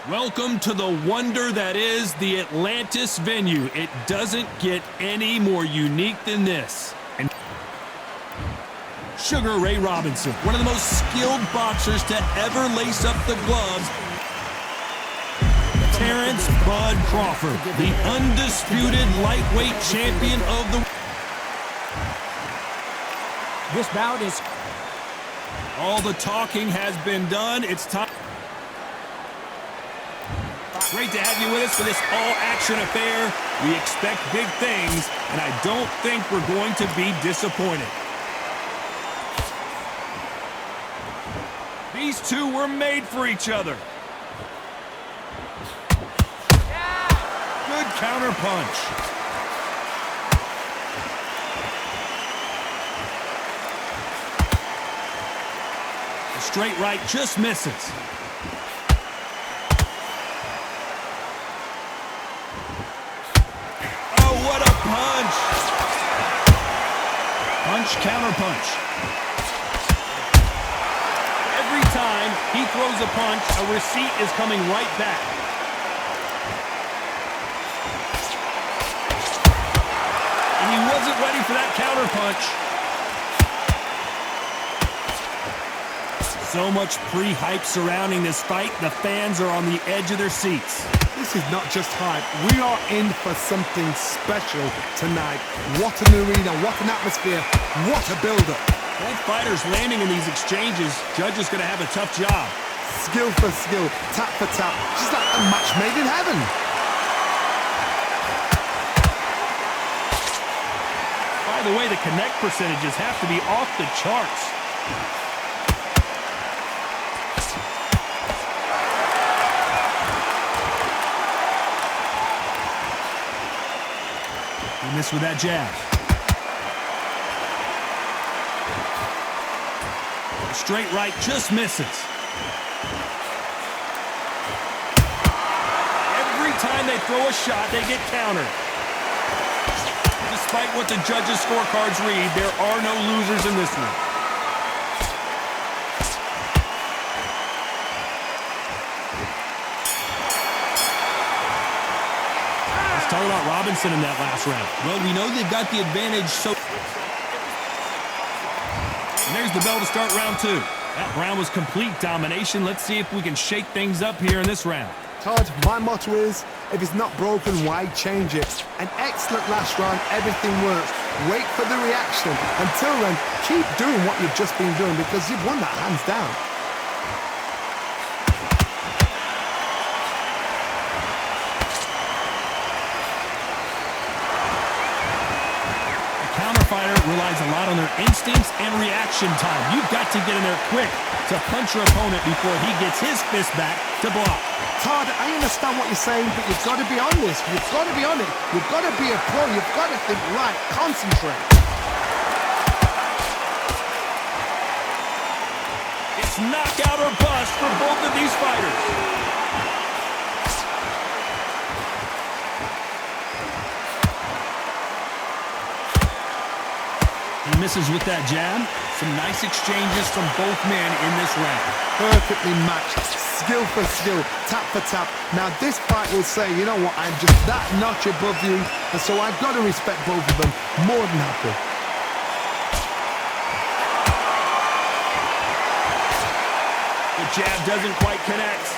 Welcome to the wonder that is the Atlantis venue. It doesn't get any more unique than this. And Sugar Ray Robinson, one of the most skilled boxers to ever lace up the gloves. Terrence Bud Crawford, the undisputed lightweight champion of the... This bout is... All the talking has been done. It's time... Great to have you with us for this all-action affair. We expect big things, and I don't think we're going to be disappointed. These two were made for each other. Good counter punch. The straight right just misses. What a punch! Punch, counter punch. Every time he throws a punch, a receipt is coming right back. And he wasn't ready for that counter punch. So much pre-hype surrounding this fight, the fans are on the edge of their seats. This is not just hype. We are in for something special tonight. What an arena, what an atmosphere, what a build-up. Both fighters landing in these exchanges, judges going to have a tough job. Skill for skill, tap for tap, just like a match made in heaven. By the way, the connect percentages have to be off the charts. He missed with that jab. The straight right just misses. Every time they throw a shot, they get countered. Despite what the judges' scorecards read, there are no losers in this one. Talk about Robinson in that last round. Well, we know they've got the advantage, so... And there's the bell to start round two. That round was complete domination. Let's see if we can shake things up here in this round. Todd, my motto is, if it's not broken, why change it? An excellent last round, everything works. Wait for the reaction. Until then, keep doing what you've just been doing because you've won that hands down. Fighter relies a lot on their instincts and reaction time. You've got to get in there quick to punch your opponent before he gets his fist back to block. Todd, I understand what you're saying, but you've got to be honest. You've got to be on it. You've got to be a pro. You've got to think right. Concentrate. It's knockout or bust for both of these fighters. He misses with that jab. Some nice exchanges from both men in this round. Perfectly matched. Skill for skill. Tap for tap. Now this fight will say, you know what, I'm just that notch above you. And so I've got to respect both of them. More than happy. The jab doesn't quite connect.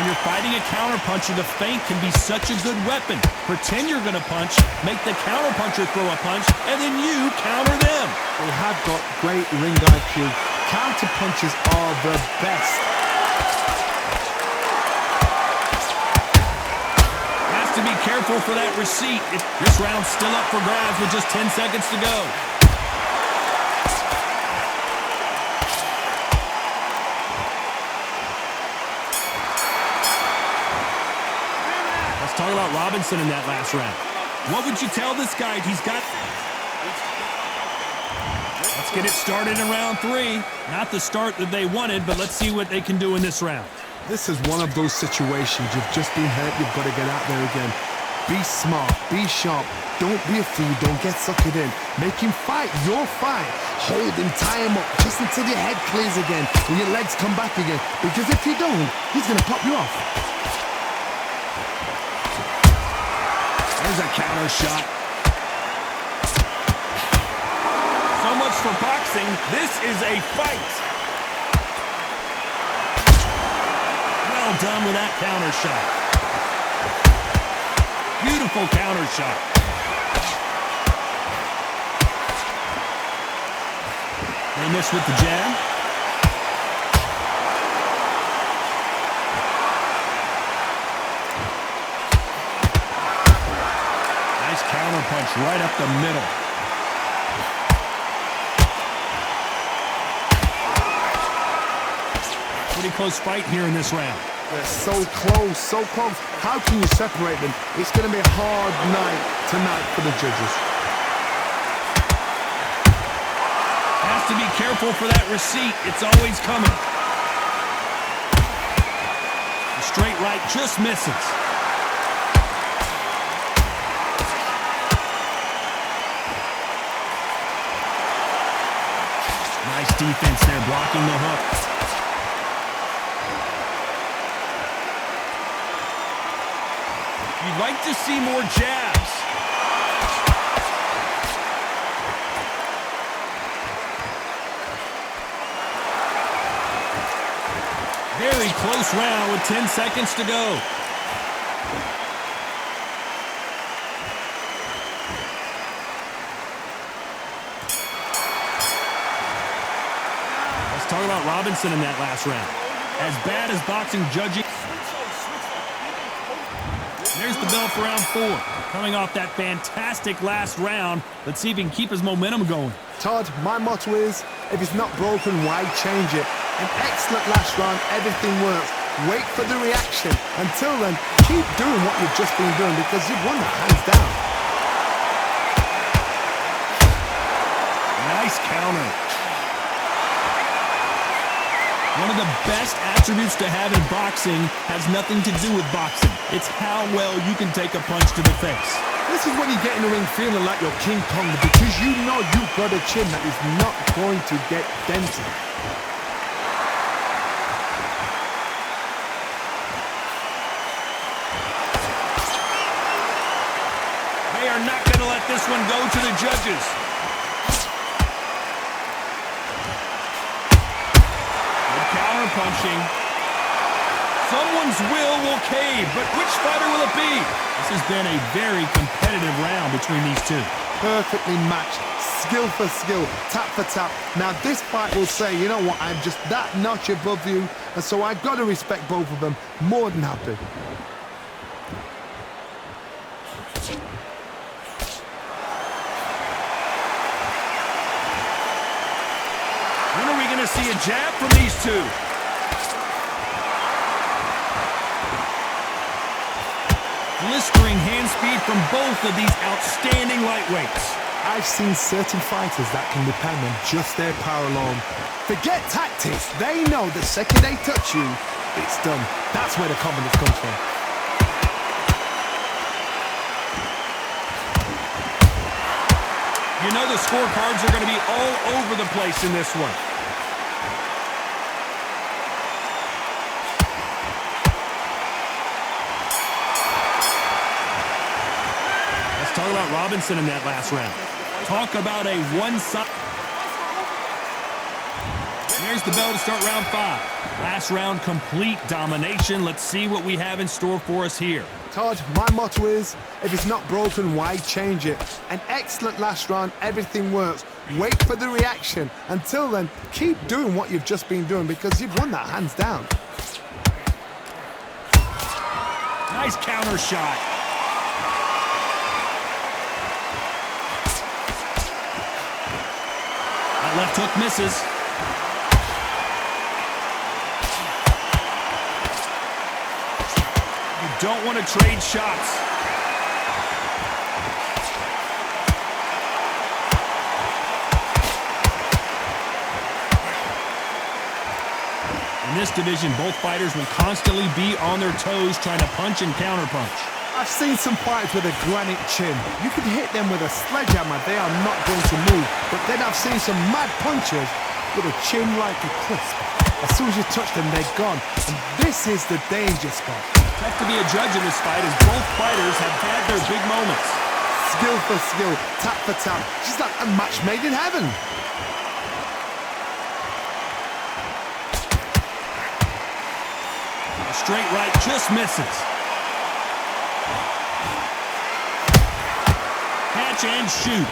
When you're fighting a counterpuncher, the feint can be such a good weapon. Pretend you're going to punch, make the counterpuncher throw a punch, and then you counter them. They have got great ring IQ. Counterpunches are the best. Has to be careful for that receipt. This round's still up for grabs with just 10 seconds to go. Talk about Robinson in that last round. What would you tell this guy? He's got... Let's get it started in round three. Not the start that they wanted, but let's see what they can do in this round. This is one of those situations. You've just been hurt. You've got to get out there again. Be smart, be sharp. Don't be a fool, don't get suckered in. Make him fight your fight. Hold him, tie him up, just until your head clears again and your legs come back again. Because if you don't, he's gonna pop you off. There's a counter shot. So much for boxing. This is a fight. Well done with that counter shot. Beautiful counter shot. They miss with the jab. Nice counter punch right up the middle. Pretty close fight here in this round. They're so close, so close. How can you separate them? It's going to be a hard night tonight for the judges. Has to be careful for that receipt. It's always coming. The straight right just misses. Nice defense there, blocking the hook. You'd like to see more jabs. Very close round with 10 seconds to go. Let's talk about Robinson in that last round. As bad as boxing judging. There's the bell for round 4. Coming off that fantastic last round, let's see if he can keep his momentum going. Todd, my motto is, if it's not broken, why change it? An excellent last round, everything works. Wait for the reaction. Until then, keep doing what you've just been doing because you've won that hands down. Nice counter. One of the best attributes to have in boxing has nothing to do with boxing. It's how well you can take a punch to the face. This is when you get in the ring feeling like you're King Kong because you know you've got a chin that is not going to get dented. They are not going to let this one go to the judges. Punching. Someone's will cave, but which fighter will it be? This has been a very competitive round between these two. Perfectly matched, skill for skill, tap for tap. Now this fight will say, you know what, I'm just that notch above you, and so I've got to respect both of them. More than happy. When are we going to see a jab from these two? Blistering hand speed from both of these outstanding lightweights. I've seen certain fighters that can depend on just their power alone. Forget tactics. They know the second they touch you, it's done. That's where the confidence comes from. You know the scorecards are going to be all over the place in this one. Talk about Robinson in that last round. Talk about a one-side. There's the bell to start round 5. Last round, complete domination. Let's see what we have in store for us here. Todd, my motto is, if it's not broken, why change it? An excellent last round, everything works. Wait for the reaction. Until then, keep doing what you've just been doing because you've won that hands down. Nice counter shot. That left hook misses. You don't want to trade shots. In this division, both fighters will constantly be on their toes trying to punch and counterpunch. I've seen some fighters with a granite chin. You could hit them with a sledgehammer, they are not going to move. But then I've seen some mad punchers with a chin like a crisp. As soon as you touch them, they're gone. And this is the danger spot. Tough to be a judge in this fight as both fighters have had their big moments. Skill for skill, tap for tap. Just like a match made in heaven. A straight right just misses. Catch and shoot.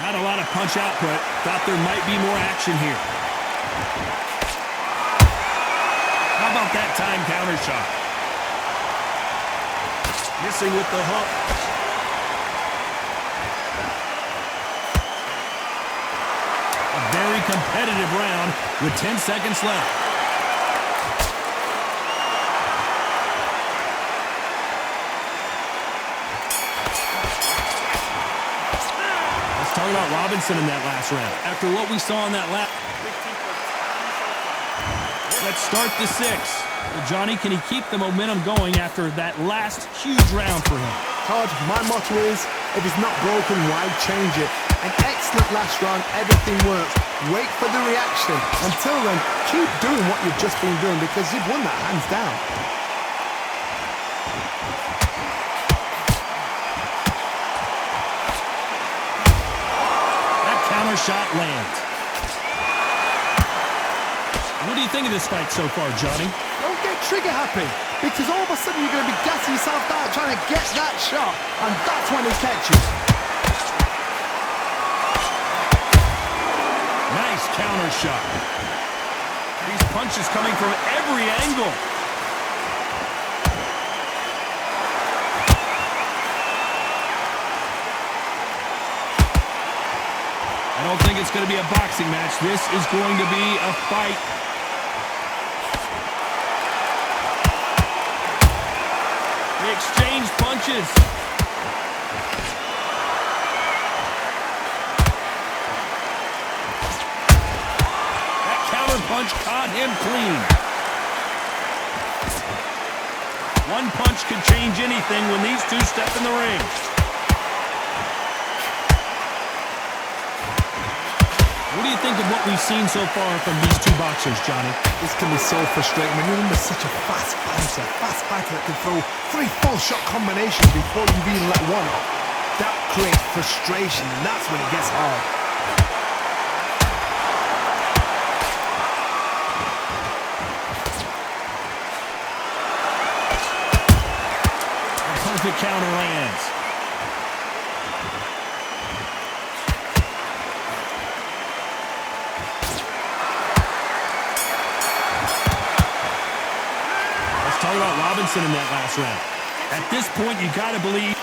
Not a lot of punch output. Thought there might be more action here. How about that time counter shot? Missing with the hook. A very competitive round with 10 seconds left. Talk about Robinson in that last round. After what we saw in that last... Let's start the sixth. Well, Johnny, can he keep the momentum going after that last huge round for him? Todd, my motto is, if it's not broken, why change it? An excellent last round, everything works. Wait for the reaction. Until then, keep doing what you've just been doing because you've won that hands down. Shot lands. What do you think of this fight so far, Johnny? Don't get trigger happy, because all of a sudden you're going to be gassing yourself out trying to get that shot, and that's when it catches. Nice counter shot. These punches coming from every angle. I don't think it's going to be a boxing match. This is going to be a fight. They exchange punches. That counter punch caught him clean. One punch could change anything when these two step in the ring. What do you think of what we've seen so far from these two boxers, Johnny? This can be so frustrating when you're under such a fast fighter that can throw 3 full-shot combinations before you've even let one off. That creates frustration, and that's when it gets hard. A perfect counter lands. Talk about Robinson in that last round. At this point, you got to believe.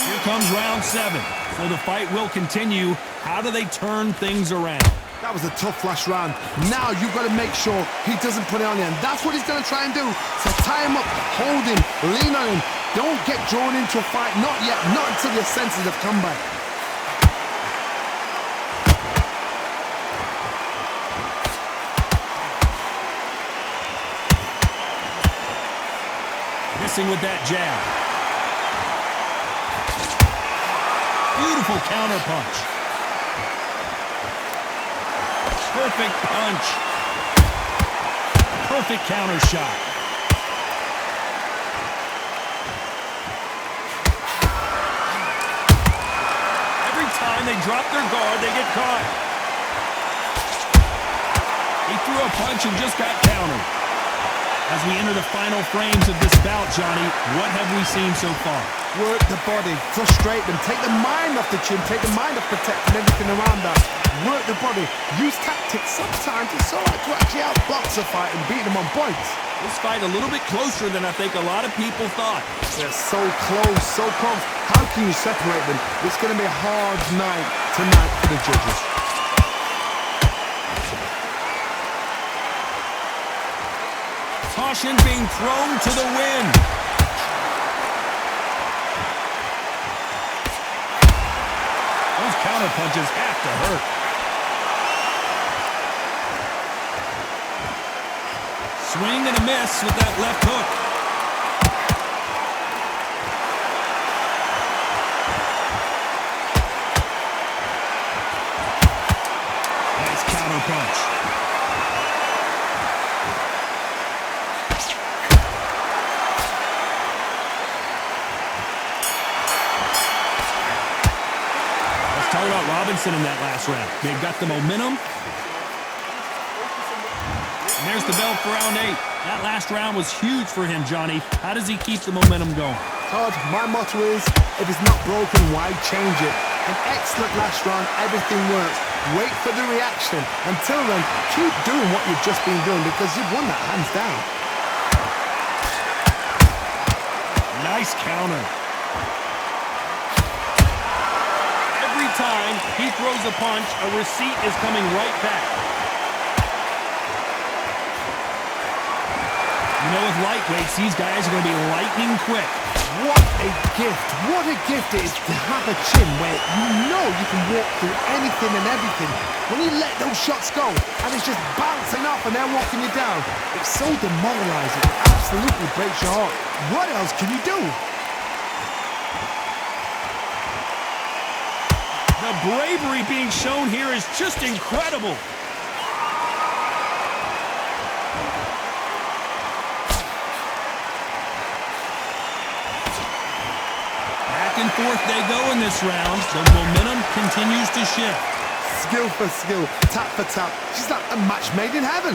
Here comes round 7. So the fight will continue. How do they turn things around? That was a tough last round. Now you've got to make sure he doesn't put it on you, and that's what he's going to try and do. So tie him up, hold him, lean on him. Don't get drawn into a fight. Not yet. Not until your senses have come back. Missing with that jab. Beautiful counter punch. Perfect punch. Perfect counter shot. Every time they drop their guard, they get caught. He threw a punch and just got countered. As we enter the final frames of this bout, Johnny, what have we seen so far? Work the body, frustrate them, take the mind off the chin, take the mind off protecting everything around that. Work the body, use tactics. Sometimes it's so hard to actually outbox a fight and beat them on points. This fight a little bit closer than I think a lot of people thought. They're so close, so close. How can you separate them? It's going to be a hard night tonight for the judges. Caution being thrown to the wind. Those counter punches have to hurt. Swing and a miss with that left hook. Nice counter punch. Let's talk about Robinson in that last round. They've got the momentum. And there's the bell for round 8. That last round was huge for him, Johnny. How does he keep the momentum going? Todd, my motto is, if it's not broken, why change it? An excellent last round, everything works. Wait for the reaction. Until then, keep doing what you've just been doing because you've won that hands down. Nice counter. Every time he throws a punch, a receipt is coming right back. You know, with lightweights, these guys are going to be lightning quick. What a gift. What a gift it is to have a chin where you know you can walk through anything and everything. When you let those shots go and it's just bouncing off and they're walking you down, it's so demoralizing. It absolutely breaks your heart. What else can you do? The bravery being shown here is just incredible. Back and forth they go in this round. The momentum continues to shift. Skill for skill, tap for tap. She's like a match made in heaven.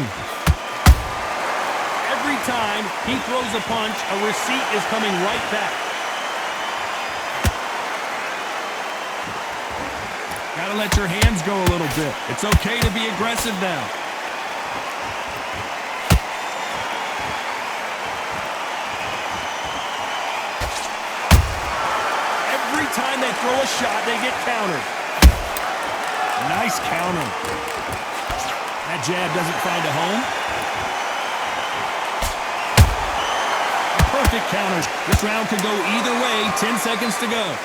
Every time he throws a punch, a receipt is coming right back. Gotta let your hands go a little bit. It's okay to be aggressive now. Every time they throw a shot, they get countered. Nice counter. That jab doesn't find a home. Perfect counters. This round could go either way. 10 seconds to go.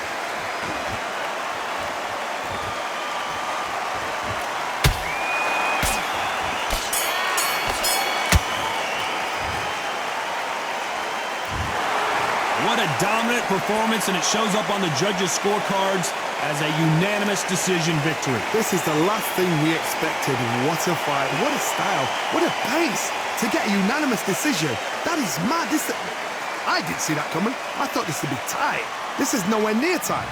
What a dominant performance, and it shows up on the judges' scorecards as a unanimous decision victory. This is the last thing we expected. What a fight, what a style, what a pace to get a unanimous decision. That is mad. I didn't see that coming. I thought this would be tight. This is nowhere near tight.